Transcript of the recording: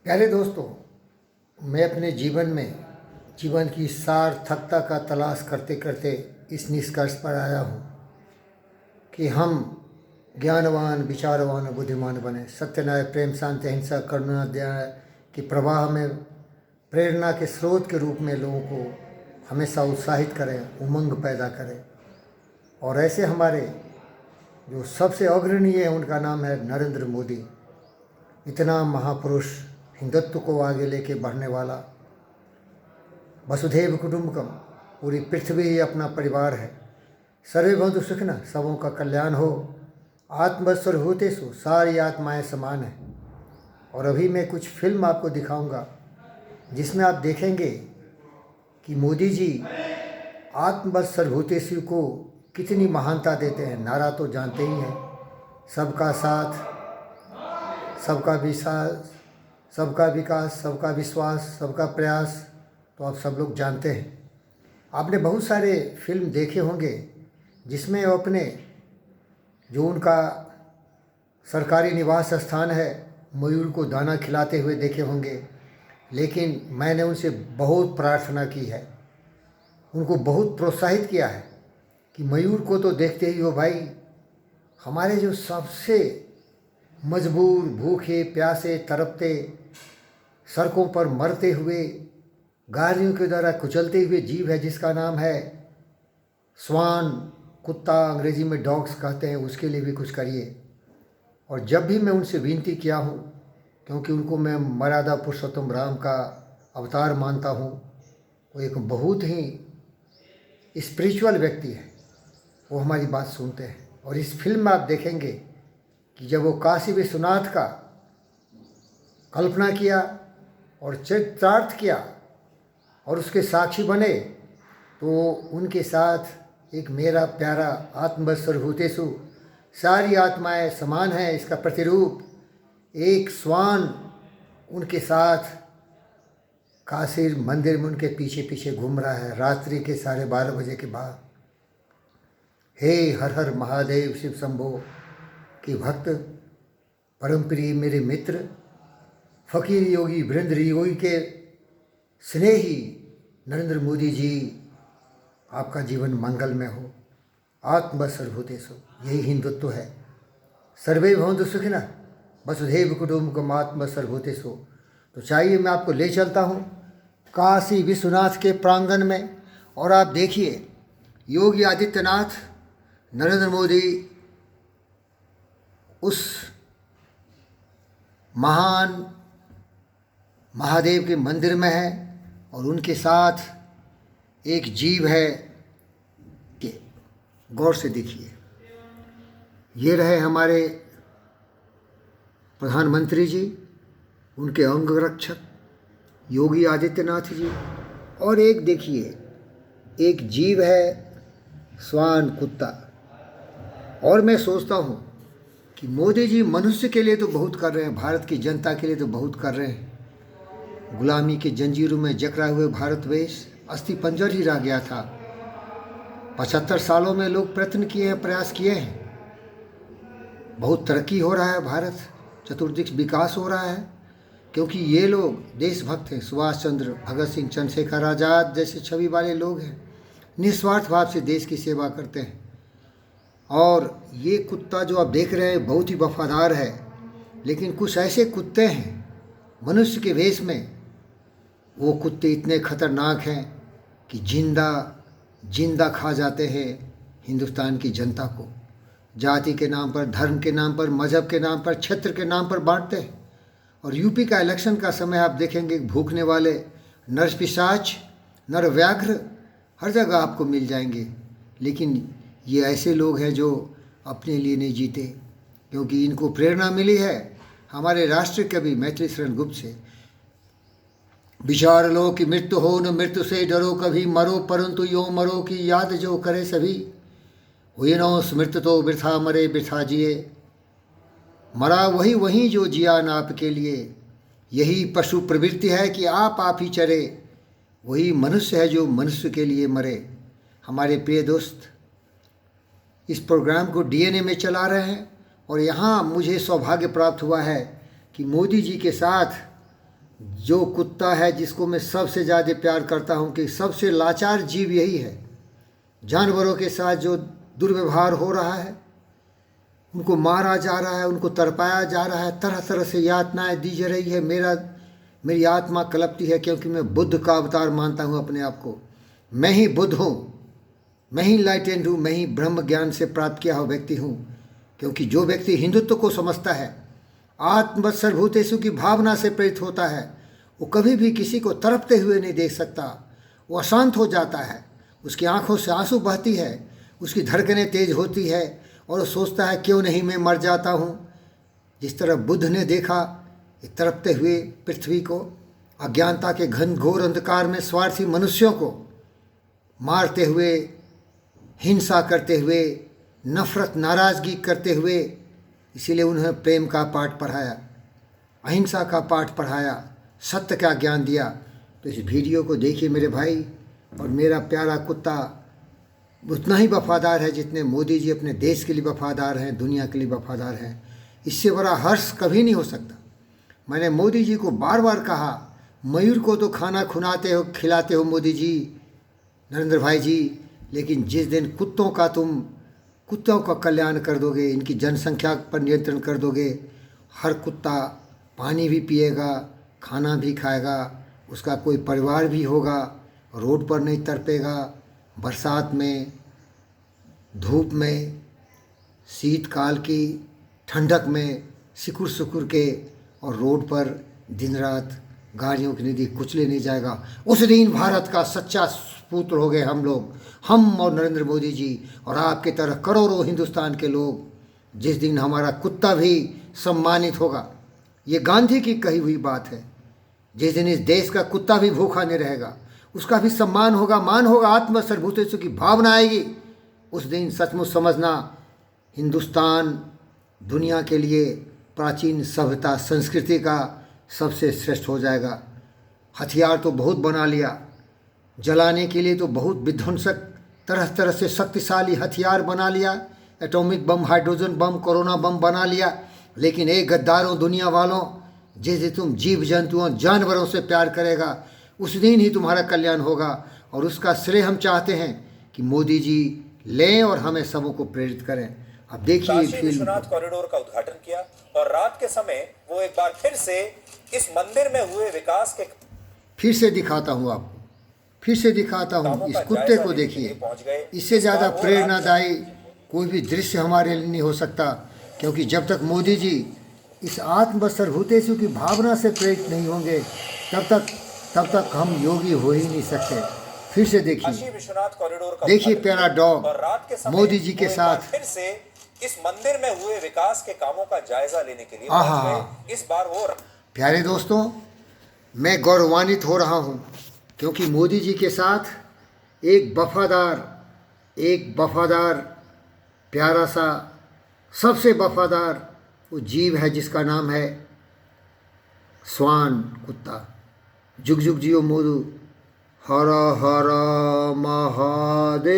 प्यारे दोस्तों, मैं अपने जीवन की सार्थकता का तलाश करते करते इस निष्कर्ष पर आया हूँ कि हम ज्ञानवान, विचारवान और बुद्धिमान बने। सत्य, न्याय, प्रेम, शांति, अहिंसा, करुणा, दया की प्रवाह में प्रेरणा के स्रोत के रूप में लोगों को हमेशा उत्साहित करें, उमंग पैदा करें। और ऐसे हमारे जो सबसे अग्रणी है उनका नाम है नरेंद्र मोदी। इतना महापुरुष, हिंदुत्व को आगे लेके बढ़ने वाला। वसुधैव कुटुंबकम, पूरी पृथ्वी ही अपना परिवार है। सर्वे भवन्तु सुखिनः, सबों का कल्याण हो। आत्मस्वरूभूतेषु, सारी आत्माएं समान हैं। और अभी मैं कुछ फिल्म आपको दिखाऊंगा जिसमें आप देखेंगे कि मोदी जी आत्मस्वरूभूतेषु को कितनी महानता देते हैं। नारा तो जानते ही हैं, सबका साथ, सबका विश्वास, सबका विकास, सबका विश्वास, सबका प्रयास, तो आप सब लोग जानते हैं। आपने बहुत सारे फिल्म देखे होंगे जिसमें वो अपने जो उनका सरकारी निवास स्थान है, मयूर को दाना खिलाते हुए देखे होंगे। लेकिन मैंने उनसे बहुत प्रार्थना की है, उनको बहुत प्रोत्साहित किया है कि मयूर को तो देखते ही हो भाई, हमारे जो सबसे मजबूर, भूखे, प्यासे, तड़पते, सड़कों पर मरते हुए, गाड़ियों के द्वारा कुचलते हुए जीव है जिसका नाम है स्वान, कुत्ता, अंग्रेजी में डॉग्स कहते हैं, उसके लिए भी कुछ करिए। और जब भी मैं उनसे विनती किया हूँ, क्योंकि उनको मैं मर्यादा पुरुषोत्तम राम का अवतार मानता हूँ, वो एक बहुत ही स्पिरिचुअल व्यक्ति है, वो हमारी बात सुनते हैं। और इस फिल्म में आप देखेंगे कि जब वो काशी विश्वनाथ का कल्पना किया और चरितार्थ किया और उसके साक्षी बने, तो उनके साथ एक मेरा प्यारा आत्मस्वरूभूतेषु, सारी आत्माएं समान हैं, इसका प्रतिरूप एक श्वान उनके साथ काशी मंदिर में उनके पीछे पीछे घूम रहा है रात्रि के 12:30 के बाद। हे हर हर महादेव शिव शंभो के भक्त, परम प्रिय मेरे मित्र, फकीर योगी वीरेंद्र योगी के स्नेही नरेंद्र मोदी जी, आपका जीवन मंगलमय हो। आत्मस्वरूभूतेषु, यही हिंदुत्व है। सर्वे भवन्तु सुखिनः, वसुधैव कुटुंबकम आत्मस्वरूभूतेषु। तो चाहिए मैं आपको ले चलता हूँ काशी विश्वनाथ के प्रांगण में, और आप देखिए योगी आदित्यनाथ, नरेंद्र मोदी उस महान महादेव के मंदिर में है और उनके साथ एक जीव है कि गौर से देखिए। ये रहे हमारे प्रधानमंत्री जी, उनके अंगरक्षक योगी आदित्यनाथ जी, और एक देखिए एक जीव है श्वान, कुत्ता। और मैं सोचता हूँ कि मोदी जी मनुष्य के लिए तो बहुत कर रहे हैं, भारत की जनता के लिए तो बहुत कर रहे हैं। गुलामी के जंजीरों में जकड़ा हुए भारतवर्ष अस्थि पंजर ही रह गया था। 75 सालों में लोग प्रयत्न किए हैं, प्रयास किए हैं, बहुत तरक्की हो रहा है, भारत चतुर्दिक विकास हो रहा है, क्योंकि ये लोग देशभक्त हैं। सुभाष चंद्र, भगत सिंह, चंद्रशेखर आज़ाद जैसे छवि वाले लोग हैं, निस्वार्थ भाव से देश की सेवा करते हैं। और ये कुत्ता जो आप देख रहे हैं बहुत ही वफादार है, लेकिन कुछ ऐसे कुत्ते हैं मनुष्य के वेश में, वो कुत्ते इतने खतरनाक हैं कि जिंदा खा जाते हैं हिंदुस्तान की जनता को। जाति के नाम पर, धर्म के नाम पर, मज़हब के नाम पर, क्षेत्र के नाम पर बांटते हैं। और यूपी का इलेक्शन का समय आप देखेंगे, भूखने वाले नरपिशाच, नरव्याघ्र हर जगह आपको मिल जाएंगे। लेकिन ये ऐसे लोग हैं जो अपने लिए नहीं जीते, क्योंकि इनको प्रेरणा मिली है हमारे राष्ट्र कवि मैथिली शरण गुप्त से। विचार लो कि मृत्यु हो न मृत्यु से डरो कभी, मरो परंतु यो मरो की याद जो करे सभी। हुए नो स्मृत तो वृथा मरे वृथा जिए, मरा वही वही जो जिया न आपके लिए। यही पशु प्रवृत्ति है कि आप ही चरे, वही मनुष्य है जो मनुष्य के लिए मरे। हमारे प्रिय दोस्त इस प्रोग्राम को डीएनए में चला रहे हैं, और यहाँ मुझे सौभाग्य प्राप्त हुआ है कि मोदी जी के साथ जो कुत्ता है जिसको मैं सबसे ज़्यादा प्यार करता हूँ, कि सबसे लाचार जीव यही है। जानवरों के साथ जो दुर्व्यवहार हो रहा है, उनको मारा जा रहा है, उनको तड़पाया जा रहा है, तरह तरह से यातनाएं दी जा रही है। मेरी आत्मा कलपती है, क्योंकि मैं बुद्ध का अवतार मानता हूँ अपने आप को। मैं ही बुद्ध हूँ, मैं ही लाइटेंड हूँ, मैं ही ब्रह्म ज्ञान से प्राप्त किया हुआ व्यक्ति हूँ। क्योंकि जो व्यक्ति हिंदुत्व को समझता है, आत्मवत्सर्भूतेषु की भावना से प्रेरित होता है, वो कभी भी किसी को तड़पते हुए नहीं देख सकता। वो अशांत हो जाता है, उसकी आंखों से आंसू बहती है, उसकी धड़कनें तेज होती है, और वो सोचता है क्यों नहीं मैं मर जाता हूँ। जिस तरह बुद्ध ने देखा तड़पते हुए पृथ्वी को, अज्ञानता के घनघोर अंधकार में स्वार्थी मनुष्यों को मारते हुए, हिंसा करते हुए, नफरत नाराज़गी करते हुए, इसीलिए उन्हें प्रेम का पाठ पढ़ाया, अहिंसा का पाठ पढ़ाया, सत्य का ज्ञान दिया। तो इस वीडियो को देखिए मेरे भाई। और मेरा प्यारा कुत्ता उतना ही वफादार है जितने मोदी जी अपने देश के लिए वफादार हैं, दुनिया के लिए वफादार हैं। इससे बड़ा हर्ष कभी नहीं हो सकता। मैंने मोदी जी को बार बार कहा, मयूर को तो खाना खुनाते हो, खिलाते हो मोदी जी, नरेंद्र भाई जी, लेकिन जिस दिन कुत्तों का कल्याण कर दोगे, इनकी जनसंख्या पर नियंत्रण कर दोगे, हर कुत्ता पानी भी पिएगा, खाना भी खाएगा, उसका कोई परिवार भी होगा, रोड पर नहीं तड़पेगा, बरसात में, धूप में, शीतकाल की ठंडक में सिकुड़ सिकुड़ के, और रोड पर दिन रात गाड़ियों की निधि कुचले नहीं जाएगा। उस दिन भारत का सच्चा पुत्र हो गए हम लोग, हम और नरेंद्र मोदी जी और आपके तरह करोड़ों हिंदुस्तान के लोग। जिस दिन हमारा कुत्ता भी सम्मानित होगा, ये गांधी की कही हुई बात है, जिस दिन इस देश का कुत्ता भी भूखा नहीं रहेगा, उसका भी सम्मान होगा, मान होगा, आत्मसर्वभूतेषु की भावना आएगी, उस दिन सचमुच समझना हिंदुस्तान दुनिया के लिए प्राचीन सभ्यता संस्कृति का सबसे श्रेष्ठ हो जाएगा। हथियार तो बहुत बना लिया, जलाने के लिए तो बहुत विध्वंसक तरह तरह से शक्तिशाली हथियार बना लिया, atomic bomb, hydrogen bomb, corona bomb बना लिया। लेकिन एक गद्दारों, दुनिया वालों, जैसे तुम जीव जंतुओं, जानवरों से प्यार करेगा, उस दिन ही तुम्हारा कल्याण होगा। और उसका श्रेय हम चाहते हैं कि मोदी जी लें और हमें सबों को प्रेरित करें। अब देखिए काशी विश्वनाथ कॉरिडोर का उद्घाटन किया, और रात के समय वो एक बार फिर से इस मंदिर में हुए विकास के फिर से दिखाता हूँ आपको, फिर से दिखाता हूँ। इस कुत्ते को देखिए, इससे ज़्यादा प्रेरणादायी कोई भी दृश्य हमारे लिए नहीं हो सकता। क्योंकि जब तक मोदी जी इस आत्मसर्वभूतेषु की भावना से प्रेरित नहीं होंगे, तब तक हम योगी हो ही नहीं सकते। फिर से देखिए, देखिए प्यारा डॉग मोदी जी के साथ फिर से इस मंदिर में हुए विकास के कामों का जायजा लेने के लिए पहुंच गए। इस बार वो प्यारे दोस्तों, मैं गौरवान्वित हो रहा हूँ, क्योंकि मोदी जी के साथ एक वफादार प्यारा सा, सबसे वफादार वो जीव है जिसका नाम है श्वान कुत्ता। जुग जुग जियो मोदू, हर हर महादेव।